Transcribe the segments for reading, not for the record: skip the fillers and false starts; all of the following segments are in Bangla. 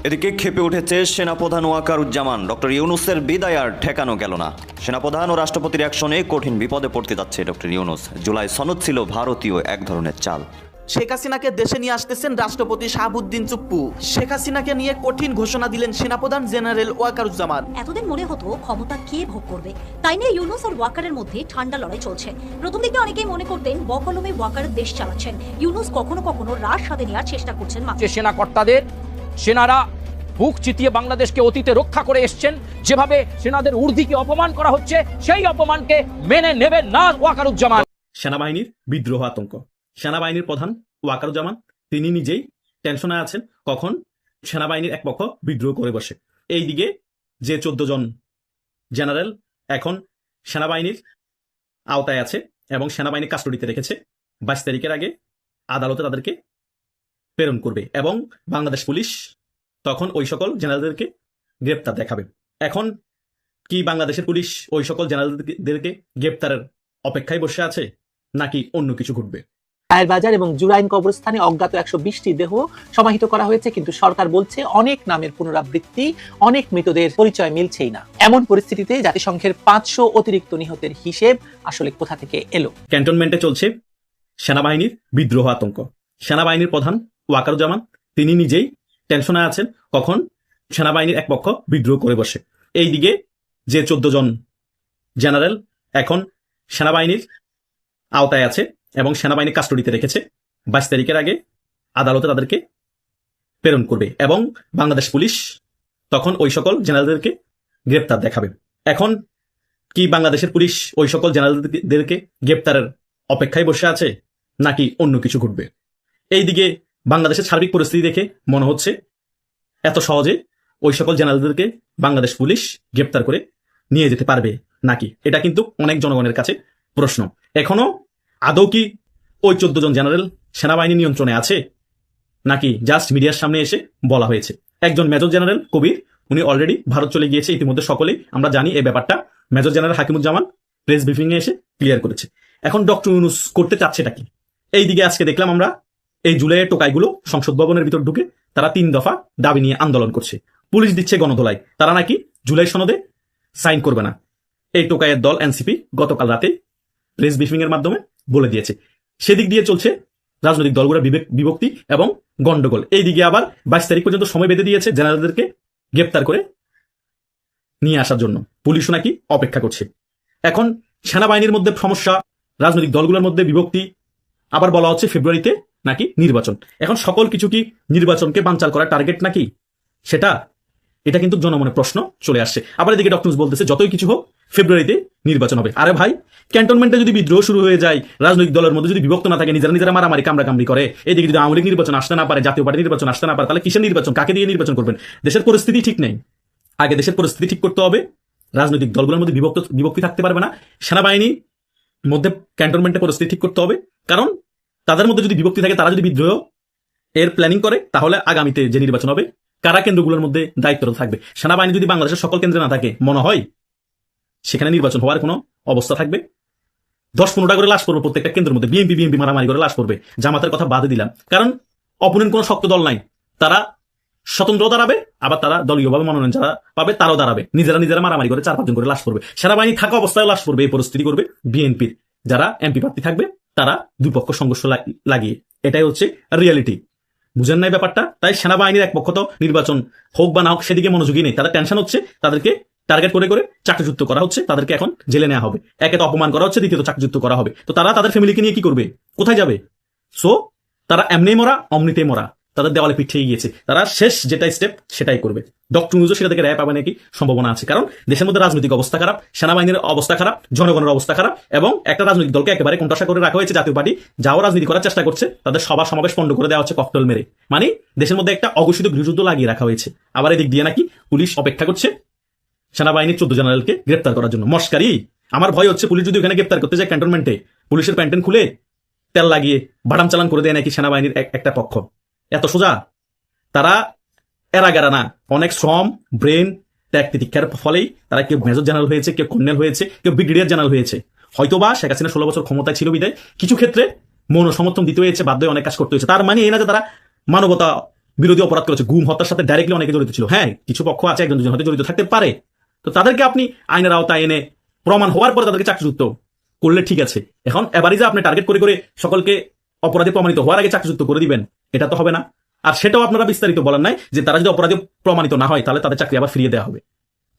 এদিকে ক্ষেপে উঠেছে সেনাপ্রধান ওয়াকারুজ্জামান। ডক্টর ইউনূসের বিদায় আর ঠেকানো গেল না। সেনাপ্রধান ও রাষ্ট্রপতির অ্যাকশনে কঠিন বিপদে পড়তে যাচ্ছে ডক্টর ইউনূস। জুলাই সনদ ছিল ভারতীয় এক ধরনের চাল। শেখ হাসিনাকে দেশে নিয়ে আসতেছেন রাষ্ট্রপতি শাহাবুদ্দিন চুপ্পু। শেখ হাসিনাকে নিয়ে কঠিন ঘোষণা দিলেন সেনাপ্রধান জেনারেল ওয়াকারুজ্জামান। এতদিন মনে হতো ক্ষমতা কে ভোগ করবে, তাই নিয়ে ইউনূস আর ওয়াকারের মধ্যে ঠান্ডা লড়াই চলছে। প্রথম দিকে অনেকেই মনে করতেন বকলমে ওয়াকার দেশ চালাচ্ছেন, ইউনূস কখনো কখনো রাশ হাতে নেওয়ার চেষ্টা করছেন। সেনা কর্তাদের, সেনারা বুক চিতিয়ে বাংলাদেশকে অতীতে রক্ষা করে এসছেন, যেভাবে সেনাদের ঊর্ধ্বকে অপমান করা হচ্ছে সেই অপমানকে মেনে নেবেন না ওয়াকারুজ্জামান। সেনাবাহিনীর বিদ্রোহ আতঙ্ক। সেনাবাহিনীর প্রধান ওয়াকারুজ্জামান তিনি নিজেই টেনশনে আছেন কখন সেনাবাহিনীর এক পক্ষ বিদ্রোহ করে বসে। এই দিকে যে 14 জন জেনারেল এখন সেনাবাহিনীর আওতায় আছে এবং সেনাবাহিনীর কাস্টডিতে রেখেছে, 22 তারিখের আগে আদালতে তাদেরকে প্রেরণ করবে এবং বাংলাদেশ পুলিশ তখন ওই সকল জেনারেলদেরকে গ্রেপ্তার দেখাবে। এখন কি বাংলাদেশের পুলিশ ওই সকল জেনারেলদেরকে গ্রেপ্তারের অপেক্ষায় বসে আছে, নাকি অন্য কিছু ঘটবে? রায়ের বাজার এবং জুরাইন কবরস্থানে অজ্ঞাত 120টি দেহ সমাহিত করা হয়েছে, কিন্তু সরকার বলছে অনেক নামের পুনরাবৃত্তি, অনেক মৃতদের পরিচয় মিলছেই না। এমন পরিস্থিতিতে জাতিসংঘের 500 অতিরিক্ত নিহতের হিসেব আসলে কোথা থেকে এলো? ক্যান্টনমেন্টে চলছে সেনাবাহিনীর বিদ্রোহ আতঙ্ক। সেনাবাহিনীর প্রধান ওয়াকারুজ্জামান তিনি নিজেই টেনশনে আছেন কখন সেনাবাহিনীর এক পক্ষ বিদ্রোহ করে বসে। এই দিকে যে 14 জন জেনারেল এখন সেনাবাহিনীর আওতায় আছে এবং সেনাবাহিনীর কাস্টডিতে রেখেছে, 22 তারিখের আগে আদালতে তাদেরকে প্রেরণ করবে এবং বাংলাদেশ পুলিশ তখন ওই সকল জেনারেলদেরকে গ্রেপ্তার দেখাবে। এখন কি বাংলাদেশের পুলিশ ওই সকল জেনারেলদেরকে গ্রেপ্তারের অপেক্ষায় বসে আছে, নাকি অন্য কিছু ঘটবে? এই দিকে বাংলাদেশের সার্বিক পরিস্থিতি দেখে মনে হচ্ছে এত সহজে ওই সকল জেনারেলদেরকে বাংলাদেশ পুলিশ গ্রেপ্তার করে নিয়ে যেতে পারবে নাকি, এটা কিন্তু অনেক জনগণের কাছে প্রশ্ন। এখনো আদৌ কি ওই 14 জন জেনারেল সেনাবাহিনী নিয়ন্ত্রণে আছে, নাকি জাস্ট মিডিয়ার সামনে এসে বলা হয়েছে? একজন মেজর জেনারেল কবির উনি অলরেডি ভারত চলে গিয়েছে, ইতিমধ্যে সকলেই আমরা জানি এই ব্যাপারটা। Major general Hakimuzzaman press briefing এ এসে ক্লিয়ার করেছে। এখন ডক্টর ইউনূস করতে চাচ্ছেটা কি? এই দিকে আজকে দেখলাম আমরা এই জুলাইয়ের টোকাইগুলো সংসদ ভবনের ভিতর ঢুকে তারা 3 দফা দাবি নিয়ে আন্দোলন করছে। পুলিশ দিচ্ছে গণধোলাই, তারা নাকি জুলাই সনদে সাইন করবে না। এই টোকাইয়ের দল এনসিপি গতকাল রাতে প্রেস ব্রিফিং এর মাধ্যমে বলে দিয়েছে। সেদিক দিয়ে চলছে রাজনৈতিক দলগুলোর বিভক্তি এবং গন্ডগোল। এই দিকে আবার 22 তারিখ পর্যন্ত সময় বেঁধে দিয়েছে জেনারেলদেরকে গ্রেপ্তার করে নিয়ে আসার জন্য। পুলিশও নাকি অপেক্ষা করছে। এখন সেনাবাহিনীর মধ্যে সমস্যা, রাজনৈতিক দলগুলোর মধ্যে বিভক্তি, আবার বলা হচ্ছে ফেব্রুয়ারিতে নাকি নির্বাচন। এখন সকল কিছু কি নির্বাচনকে বানচাল করার টার্গেট নাকি সেটা? এটা কিন্তু জনমনে প্রশ্ন চলে আসছে। আবার এদিকে ডক্টর বলতেছে যতই কিছু হোক ফেব্রুয়ারিতে নির্বাচন হবে। আরে ভাই, ক্যান্টনমেন্টে যদি বিদ্রোহ শুরু হয়ে যায়, রাজনৈতিক দলের মধ্যে যদি বিভক্ত না থাকে, নিজেরা মারামারি কামড়াকামড়ি করে, এদিকে যদি আওয়ামী লীগ নির্বাচন আসতে না পারে, জাতীয় পার্টি নির্বাচন আসতে না পারে, তাহলে কিসের নির্বাচন? কাকে দিয়ে নির্বাচন করবেন? দেশের পরিস্থিতি ঠিক নেই। আগে দেশের পরিস্থিতি ঠিক করতে হবে। রাজনৈতিক দলগুলোর মধ্যে বিভক্তি থাকতে পারবে না। সেনাবাহিনীর মধ্যে ক্যান্টনমেন্টের পরিস্থিতি ঠিক করতে হবে, কারণ তাদের মধ্যে যদি বিভক্তি থাকে, তারা যদি বিদ্রোহ এর প্ল্যানিং করে, তাহলে আগামীতে যে নির্বাচন হবে কারা কেন্দ্রগুলোর মধ্যে দায়িত্বরত থাকবে? সেনাবাহিনী যদি বাংলাদেশের সকল কেন্দ্রে না থাকে, মনে হয় সেখানে নির্বাচন হওয়ার কোনো অবস্থা থাকবে? 10-15টা করে লাশ পড়বে প্রত্যেকটা কেন্দ্রের মধ্যে। বিএনপি মারামারি করে লাশ পড়বে। জামাতের কথা বাদে দিলাম, কারণ অপোনেন্ট কোনো শক্ত দল নাই। তারা স্বতন্ত্র দাঁড়াবে, আবার তারা দলীয়ভাবে মনোনয়ন যারা পাবে তারাও দাঁড়াবে। নিজেরা মারামারি করে 4-5 জন করে লাশ পড়বে। সেনাবাহিনী থাকা অবস্থায় লাশ পড়বে। এই পরিস্থিতি করবে বিএনপির যারা এমপি প্রার্থী থাকবে, তারা দুই পক্ষ সংঘর্ষ লাগিয়ে। এটাই হচ্ছে রিয়ালিটি। বুঝেন নাই ব্যাপারটা? তাই সেনাবাহিনীর এক পক্ষ তো নির্বাচন হোক বা না হোক সেদিকে মনোযোগী নেই। তাদের টেনশন হচ্ছে তাদেরকে টার্গেট করে চাকরিচ্যুত করা হচ্ছে, তাদেরকে এখন জেলে নেওয়া হবে। একে তো অপমান করা হচ্ছে, দ্বিতীয়ত চাকরিচ্যুত করা হবে। তো তারা তাদের ফ্যামিলিকে নিয়ে কি করবে? কোথায় যাবে? সো তারা এমনি মরা অমনিতে মরা, তাদের দেওয়ালে পিঠ ঠেকে গিয়েছে। তারা শেষ যেটা স্টেপ সেটাই করবে। ডক্টর ইউনূসও সেটা থেকে রেহাই পাবে নাকি সম্ভাবনা আছে, কারণ দেশের মধ্যে রাজনৈতিক অবস্থা খারাপ, সেনাবাহিনীর অবস্থা খারাপ, জনগণের অবস্থা খারাপ, এবং একটা রাজনৈতিক দলকে একেবারে কোণঠাসা করে রাখা হয়েছে। জাতীয় পার্টি যাও রাজনীতি করার চেষ্টা করছে, তাদের সভা সমাবেশ পণ্ড করে দেওয়া হচ্ছে ককটেল মেরে। মানে দেশের মধ্যে একটা অঘোষিত গৃহযুদ্ধ লাগিয়ে রাখা হয়েছে। আবার এদিক দিয়ে নাকি পুলিশ অপেক্ষা করছে সেনাবাহিনীর 14 জেনারেলকে গ্রেপ্তার করার জন্য। মস্কারি। আমার ভয় হচ্ছে পুলিশ যদি ওখানে গ্রেপ্তার করতে যায় ক্যান্টনমেন্টে, পুলিশের প্যান্টেন খুলে তেল লাগিয়ে বাটাম চালান করে দেয় নাকি সেনাবাহিনীর একটা পক্ষ। এত সোজা? তারা এরাগারা না, অনেক শ্রম, ব্রেন, ত্যাগ তিতিক্ষার ফলেই তারা কেউ মেজর জেনারেল হয়েছে, কেউ কর্নেল হয়েছে, কেউ ব্রিগেডিয়ার জেনারেল হয়েছে। হয়তোবা শেখ হাসিনা 16 বছর ক্ষমতায় ছিল বিদায় কিছু ক্ষেত্রে মৌন সমর্থন দিতে হয়েছে, বাধ্য হয়ে অনেক কাজ করতে হয়েছে। তার মানে এই না যে তারা মানবতা বিরোধী অপরাধ করেছে, গুম হত্যার সাথে ডাইরেক্টলি অনেকে জড়িত ছিল। হ্যাঁ, কিছু পক্ষ আছে একজন দুজন হয়তো জড়িত থাকতে পারে, তো তাদেরকে আপনি আইনের আওতায় এনে প্রমাণ হওয়ার পরে তাদেরকে চাকরিচ্যুত করলে ঠিক আছে। এখন এবারই যে আপনি টার্গেট করে করে সকলকে অপরাধী প্রমাণিত হওয়ার আগে চাকরিচ্যুত করে দিবেন, এটা তো হবে না। আর সেটাও আপনারা বিস্তারিত বলেন নাই যে তারা যদি অপরাধী প্রমাণিত না হয় তাহলে তাদের চাকরি আবার ফিরিয়ে দেওয়া হবে।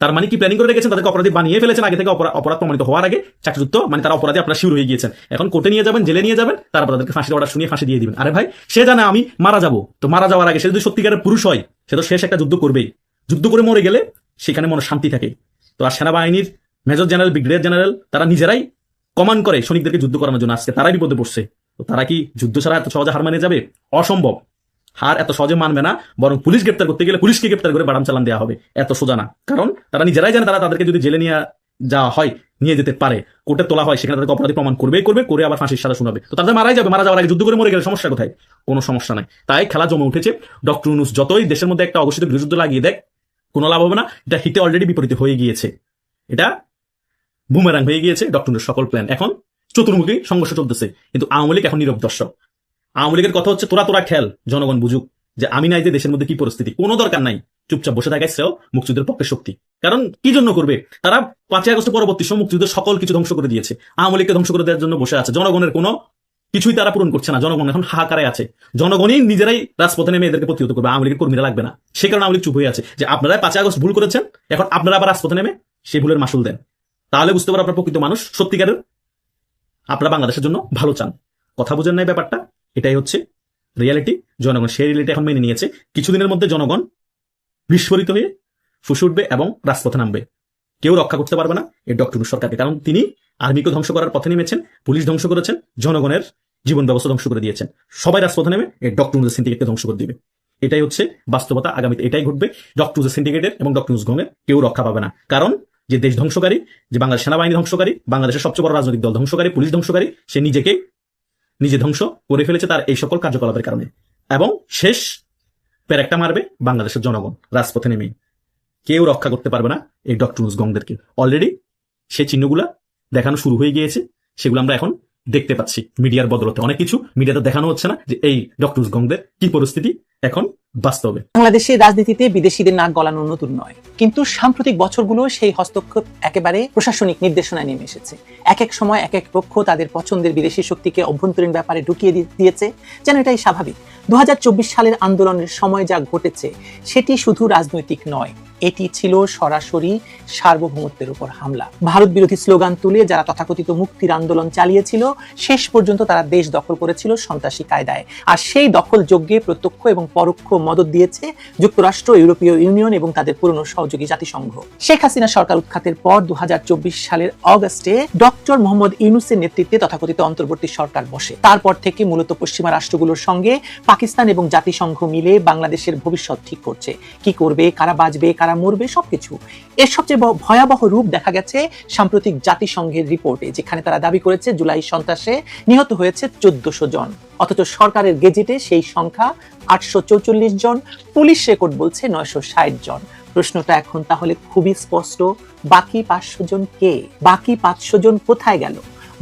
তার মানে কি প্ল্যানিং করে রেখেছেন, তাদেরকে অপরাধী বানিয়ে ফেলেছেন আগে থেকে, অপরাধ প্রমাণিত হওয়ার আগে চাকরিচ্যুত, মানে তারা অপরাধী আপনারা শিওর হয়ে গিয়েছেন। এখন কোর্টে নিয়ে যাবেন, জেলে নিয়ে যাবেন, তারপর তাদেরকে ফাঁসির অর্ডার শুনিয়ে ফাঁসি দিয়ে দিবেন। আরে ভাই, সে জানে আমি মারা যাবো, তো মারা যাওয়ার আগে সে যদি সত্যিকারের পুরুষ হয় সে তো শেষ একটা যুদ্ধ করবেই। যুদ্ধ করে মরে গেলে সেখানে মনে শান্তি থাকে। তো আর সেনাবাহিনীর মেজর জেনারেল, ব্রিগেডিয়ার জেনারেল তারা নিজেরাই কমান্ড করে সৈনিকদেরকে যুদ্ধ করানোর জন্য, আজকে তারাই বিপদে পড়ছে। তো তারা কি যুদ্ধ ছাড়া এত সহজে হার মানে যাবে? অসম্ভব। হার এত সহজে মানবে না, বরং পুলিশ গ্রেপ্তার করতে গেলে পুলিশকে গ্রেপ্তার করে বাড়াম চালান দেওয়া হবে, এত সোজা না। কারণ তারা নিজেরাই জানে তারা তাদেরকে যদি জেলে নিয়ে যাওয়া হয়, নিয়ে যেতে পারে, কোর্টে তোলা হয়, সেখানে তাদেরকে অপরাধী প্রমাণ করবেই করবে, করে আবার ফাঁসির সাজা শোনাবে। তো তাদের মারাই যাবে, মারা যাওয়ার আগে যুদ্ধ করে মরে গেলে সমস্যা কোথায়? কোনো সমস্যা নাই। তাই খেলা জমে উঠেছে। ডক্টর ইউনূস যতই দেশের মধ্যে একটা অঘোষিত গৃহযুদ্ধ লাগিয়ে দেখ, কোনো লাভ হবে না। এটা হিতে অলরেডি বিপরীত হয়ে গিয়েছে, এটা বুমেরাং হয়ে গিয়েছে। ডক্টর ইউনূস সকল প্ল্যান, এখন চতুর্মুখী সংঘর্ষ চলতেছে। কিন্তু আওয়ামী লীগ এখন নীরব দর্শক। আওয়ামী লীগের কথা হচ্ছে তোরা খেল, জনগণ বুঝুক যে আমি নাই যে দেশের মধ্যে কি পরিস্থিতি। কোনো দরকার নাই, চুপচাপ বসে থাকাই শ্রেয় মুক্তিযুদ্ধের পক্ষে শক্তি। কারণ কি জন্য করবে তারা? 5ই আগস্ট পরবর্তী সময় মুক্তিযুদ্ধের সকল কিছু ধ্বংস করে দিয়েছে, আওয়ামী লীগকে ধ্বংস করে দেওয়ার জন্য বসে আছে। জনগণের কোনো কিছুই তারা পূরণ করছে না, জনগণ এখন হাহাকারে আছে। জনগণই নিজেরাই রাজপথে নেমে এদেরকে প্রতিহত করবে, আওয়ামী লীগের কর্মীরা লাগবে না। সে কারণে আওয়ামী লীগ চুপ হয়ে আছে যে আপনারা 5ই আগস্ট ভুল করেছেন, এখন আপনারা আবার রাজপথে নেমে সেই ভুলের মাসুল দেন। তাহলে বুঝতে পারো আপনার প্রকৃত মানুষ সত্যিকারের আপনারা বাংলাদেশের জন্য ভালো চান। কথা বুঝেন নাই ব্যাপারটা? এটাই হচ্ছে রিয়ালিটি। জনগণ সেই রিয়ালিটি এখন মেনে নিয়েছে। কিছুদিনের মধ্যে জনগণ বিস্ফোরিত হয়ে ফুসে উঠবে এবং রাজপথে নামবে। কেউ রক্ষা করতে পারবে না এই ডক্টর ইউনূস সরকারকে, কারণ তিনি আর্মিকে ধ্বংস করার পথে নেমেছেন, পুলিশ ধ্বংস করেছেন, জনগণের জীবন ব্যবস্থা ধ্বংস করে দিয়েছেন। সবাই রাজপথে নেমে এই ডক্টর ইউনূস সিন্ডিকেটকে ধ্বংস করে দিবে। এটাই হচ্ছে বাস্তবতা। আগামীতে এটাই ঘটবে। ডক্টর ইউনূস সিন্ডিকেটের এবং ডক্টর ইউনূস গঙের কেউ রক্ষা পাবে না। কারণ যে দেশ ধ্বংসকারী, যে বাংলাদেশ সেনাবাহিনী ধ্বংসকারী, বাংলাদেশের সবচেয়ে বড় রাজনৈতিক দল ধ্বংসকারী, পুলিশ ধ্বংসকারী, সে নিজে ধ্বংস করে ফেলেছে তার এই সকল কার্যকলাপের কারণে। এবং শেষ প্যারেকটা মারবে বাংলাদেশের জনগণ রাজপথে নেমে। কেউ রক্ষা করতে পারবে না এই ডক্টর ইউনূস গংদেরকে। অলরেডি সেই চিহ্নগুলা দেখানো শুরু হয়ে গিয়েছে, সেগুলো আমরা এখন দেখতে পাচ্ছি মিডিয়ার বদলতে। অনেক কিছু মিডিয়াতে দেখানো হচ্ছে না যে এই ডক্টর ইউনূস গংদের কি পরিস্থিতি এখন বাস্তবে। বাংলাদেশের রাজনীতিতে বিদেশিদের নাক গলানো নতুন নয়, কিন্তু সাম্প্রতিক বছরগুলো সেই হস্তক্ষেপ একেবারে প্রশাসনিক নির্দেশনায় নেমে এসেছে। এক এক সময় এক এক পক্ষ তাদের পছন্দের বিদেশি শক্তিকে অভ্যন্তরীণ ব্যাপারে ঢুকিয়ে দিয়েছে, যেন এটাই স্বাভাবিক। 2024 সালের আন্দোলনের সময় যা ঘটেছে সেটি শুধু রাজনৈতিক নয়, এটি ছিল সরাসরি সার্বভৌমত্বের উপর হামলা। ভারত বিরোধী স্লোগান তুলে যারা তথাকথিত মুক্তির আন্দোলন চালিয়েছিল, শেষ পর্যন্ত তারা দেশ দখল করেছিল সন্ত্রাসী কায়দায়। আর সেই দখল যজ্ঞে প্রত্যক্ষ এবং পরোক্ষ মদত দিয়েছে যুক্তরাষ্ট্র, ইউরোপীয় ইউনিয়ন এবং তাদের পুরনো সহযোগী জাতিসংঘ। শেখ হাসিনা সরকার উৎখাতের পর 2024 সালের অগস্টে ডক্টর মোহাম্মদ ইউনূসের নেতৃত্বে তথাকথিত অন্তর্বর্তী সরকার বসে। তারপর থেকে মূলত পশ্চিমা রাষ্ট্রগুলোর সঙ্গে পাকিস্তান এবং জাতিসংঘ মিলে বাংলাদেশের ভবিষ্যৎ ঠিক করছে। কি করবে, কারা বাঁচবে, কারা মরবে, সবকিছু। এর সবচেয়ে ভয়াবহ রূপ দেখা গেছে সাম্প্রতিক জাতিসংঘের রিপোর্টে, যেখানে তারা দাবি করেছে জুলাই সন্ত্রাসে নিহত হয়েছে 1400 জন, অথচ সরকারের গেজেটে সেই সংখ্যা 844 জন, পুলিশ রেকর্ড বলছে 960 জন। প্রশ্নটা এখন তাহলে খুবই স্পষ্ট, বাকি 500 জন কে? বাকি 500 জন কোথায় গেল?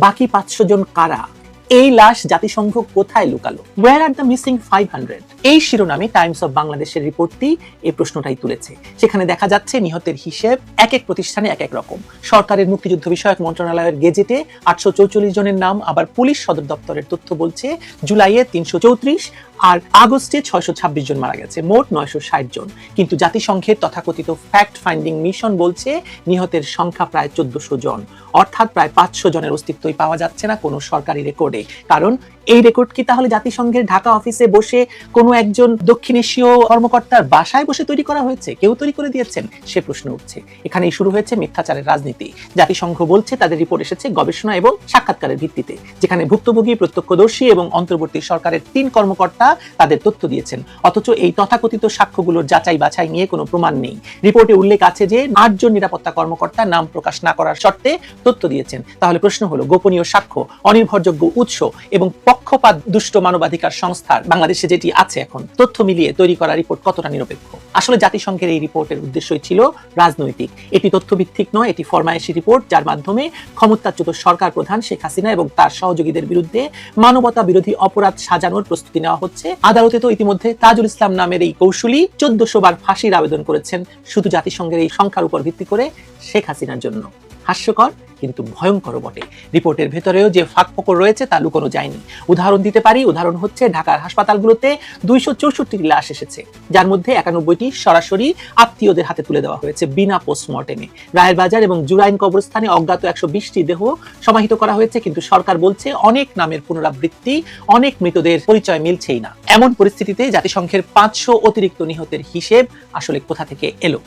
বাকি 500 জন কারা? এই লাশ জাতিসংঘ কোথায় লুকালো? Where are the missing 500? এই শিরোনামে টাইমস অফ বাংলাদেশের রিপোর্টটি এই প্রশ্নটাই তুলেছে। সেখানে দেখা যাচ্ছে নিহতের হিসেব এক এক প্রতিষ্ঠানে এক এক রকম। সরকারের মুক্তিযুদ্ধ বিষয়ক মন্ত্রণালয়ের গেজেটে 844 জনের নাম, আবার পুলিশ সদর দপ্তরের তথ্য বলছে জুলাইয়ে 334 আর আগস্টে 626 জন মারা গেছে, মোট 960 জন। কিন্তু জাতিসংঘের তথাকথিত ফ্যাক্ট ফাইন্ডিং মিশন বলছে নিহতের সংখ্যা প্রায় 1400 জন, অর্থাৎ প্রায় 500 জনের অস্তিত্বই পাওয়া যাচ্ছে না কোনো সরকারি রেকর্ডে। কারণ এই রেকর্ড কি তাহলে জাতিসংঘের ঢাকা অফিসে বসে কোনো একজন দক্ষিণ এশীয় কর্মকর্তার বাসায় বসে তৈরি করা হয়েছে? কেউ তৈরি করে দিয়েছেন? সে প্রশ্ন উঠছে। এখানেই শুরু হয়েছে মিথ্যাচারের রাজনীতি। জাতিসংঘ বলছে তাদের রিপোর্ট এসেছে গবেষণা এবং সাক্ষাৎকারের ভিত্তিতে, যেখানে ভুক্তভোগী, প্রত্যক্ষদর্শী এবং অন্তর্বর্তী সরকারের 3 কর্মকর্তা তাদের তথ্য দিয়েছেন, অথচ এই তথাকথিত সাক্ষ্যগুলোর যাচাই বাছাই নিয়ে কোনো প্রমাণ নেই। রিপোর্টে উল্লেখ আছে যে 8 জন নিরাপত্তা কর্মকর্তা নাম প্রকাশ না করার শর্তে তথ্য দিয়েছেন। তাহলে প্রশ্ন হলো, গোপনীয় সাক্ষ্য, অনির্ভরযোগ্য উৎস এবং পক্ষপাত দুষ্ট মানবাধিকার সংস্থার বাংলাদেশে যেটি আছে এখন তথ্য মিলিয়ে তৈরি করা রিপোর্ট কতটা নিরপেক্ষ? আসলে জাতিসংঘের এই রিপোর্টের উদ্দেশ্যই ছিল রাজনৈতিক। এটি তথ্যভিত্তিক নয়, এটি ফরমায়েশি রিপোর্ট, যার মাধ্যমে ক্ষমতাচ্যুত সরকার প্রধান শেখ হাসিনা এবং তার সহযোগীদের বিরুদ্ধে মানবতা বিরোধী অপরাধ সাজানোর প্রস্তুতি নেওয়া হচ্ছে। আদালতে তো ইতিমধ্যে তাজুল ইসলাম নামের এই কৌশলী 1400 বার ফাঁসির আবেদন করেছেন শুধু জাতিসংঘের এই সংখ্যার উপর ভিত্তি করে শেখ হাসিনার জন্য। হাস্যকর কিন্তু ভয়ঙ্কর বটে। রিপোর্টের ভেতরেও যে ফাঁকফোকর রয়েছে তা লুকোনো যায়নি। উদাহরণ দিতে পারি, উদাহরণ হচ্ছে ঢাকার হাসপাতালগুলোতে 264টি লাশ এসেছে, যার মধ্যে 91টি সরাসরি আত্মীয়দের হাতে তুলে দেওয়া হয়েছে বিনা পোস্টমর্টেমে। রায়ের বাজার এবং জুরাইন কবরস্থানে অজ্ঞাত 120টি দেহ সমাহিত করা হয়েছে, কিন্তু সরকার বলছে অনেক নামের পুনরাবৃত্তি, অনেক মৃতদের পরিচয় মিলছেই না। এমন পরিস্থিতিতে জাতিসংঘের 500 অতিরিক্ত নিহতের হিসেব আসলে কোথা থেকে এলো?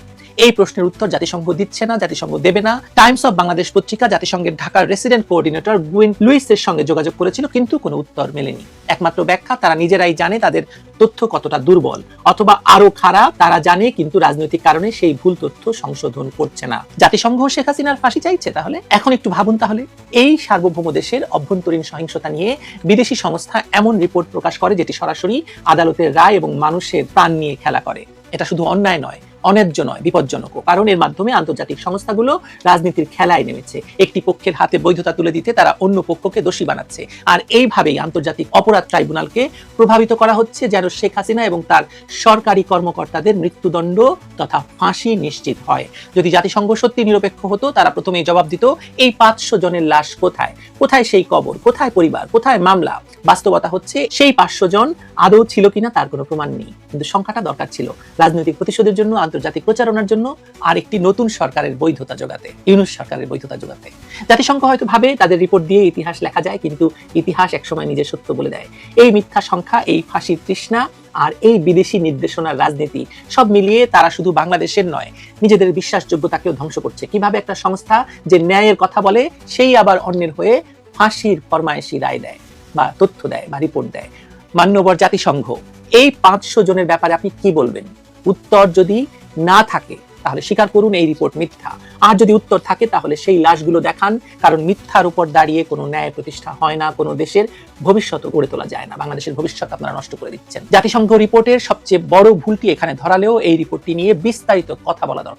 এই প্রশ্নের উত্তর জাতিসংঘ দিচ্ছে না, জাতিসংঘ দেবে না। টাইমস অফ বাংলাদেশ পত্রিকা জাতিসংঘের ঢাকার রেসিডেন্ট কোঅর্ডিনেটর গুইন লুইসের সঙ্গে যোগাযোগ করেছিল, কিন্তু কোনো উত্তর মেলেনি। একমাত্র ব্যাখ্যা, তারা নিজেরাই জানে তাদের তথ্য কতটা দুর্বল, অথবা আরো খারাপ, তারা জানে কিন্তু রাজনৈতিক কারণে সেই ভুল তথ্য সংশোধন করছে না। জাতিসংঘ শেখ হাসিনার ফাঁসি চাইছে তাহলে? এখন একটু ভাবুন তাহলে, এই সার্বভৌম দেশের অভ্যন্তরীণ সহিংসতা নিয়ে বিদেশি সংস্থা এমন রিপোর্ট প্রকাশ করে যেটি সরাসরি আদালতের রায় এবং মানুষের প্রাণ নিয়ে খেলা করে। এটা শুধু অন্যায় নয়, অন্যায্য নয়, বিপজ্জনক। কারণ এর মাধ্যমে আন্তর্জাতিক সংস্থাগুলো রাজনীতির খেলায় নেমেছে। একটি পক্ষের হাতে বৈধতা তুলে দিতে তারা অন্য পক্ষকে দোষী বানাচ্ছে, আর এইভাবেই আন্তর্জাতিক অপরাধ ট্রাইব্যুনালকে প্রভাবিত করা হচ্ছে যেন শেখ হাসিনা এবং তার সরকারি কর্মকর্তাদের মৃত্যুদণ্ড তথা ফাঁসি নিশ্চিত হয়। যদি জাতিসংঘ সত্যি নিরপেক্ষ হতো, তারা প্রথমেই জবাব দিত এই 500 জনের লাশ কোথায়, কোথায় সেই কবর, কোথায় পরিবার, কোথায় মামলা। বাস্তবতা হচ্ছে সেই 500 জন আদৌ ছিল কিনা তার কোনো প্রমাণ নেই, কিন্তু সংখ্যাটা দরকার ছিল রাজনৈতিক প্রতিশোধের জন্য, আন্তর্জাতিক প্রচারণার জন্য, আর একটি নতুন সরকারের বৈধতা জোগাতে, ইউনূস সরকারের বৈধতা জোগাতে। জাতিসংঘ হয়তো ভাবে তাদের রিপোর্ট দিয়ে ইতিহাস লেখা যায়, কিন্তু ইতিহাস একসময় নিজের সত্য বলে দেয়। এই মিথ্যা সংখ্যা, এই ফাঁসির তৃষ্ণা আর এই বিদেশি নির্দেশনার রাজনীতি সব মিলিয়ে তারা শুধু বাংলাদেশের নয়, নিজেদের বিশ্বাসযোগ্যতাকেও ধ্বংস করছে। কিভাবে একটা সংস্থা যে ন্যায়ের কথা বলে, সেই আবার অন্যের হয়ে ফাঁসির ফরমায়েশি রায় দেয় বা তথ্য দেয় বা রিপোর্ট দেয়। মান্যবর জাতিসংঘ, এই 500 জনের ব্যাপারে আপনি কি বলবেন? উত্তর যদি না থাকে তাহলে স্বীকার করুন এই রিপোর্ট মিথ্যা, আর যদি উত্তর থাকে তাহলে সেই লাশগুলো দেখান। কারণ মিথ্যার উপর দাঁড়িয়ে কোনো ন্যায় প্রতিষ্ঠা হয় না, কোনো দেশের ভবিষ্যৎ গড়ে তোলা যায় না। বাংলাদেশের ভবিষ্যৎ আপনারা নষ্ট করে দিচ্ছেন। জাতিসংঘ রিপোর্টের সবচেয়ে বড় ভুলটি এখানে ধরালেও এই রিপোর্টটি নিয়ে বিস্তারিত কথা বলা দরকার।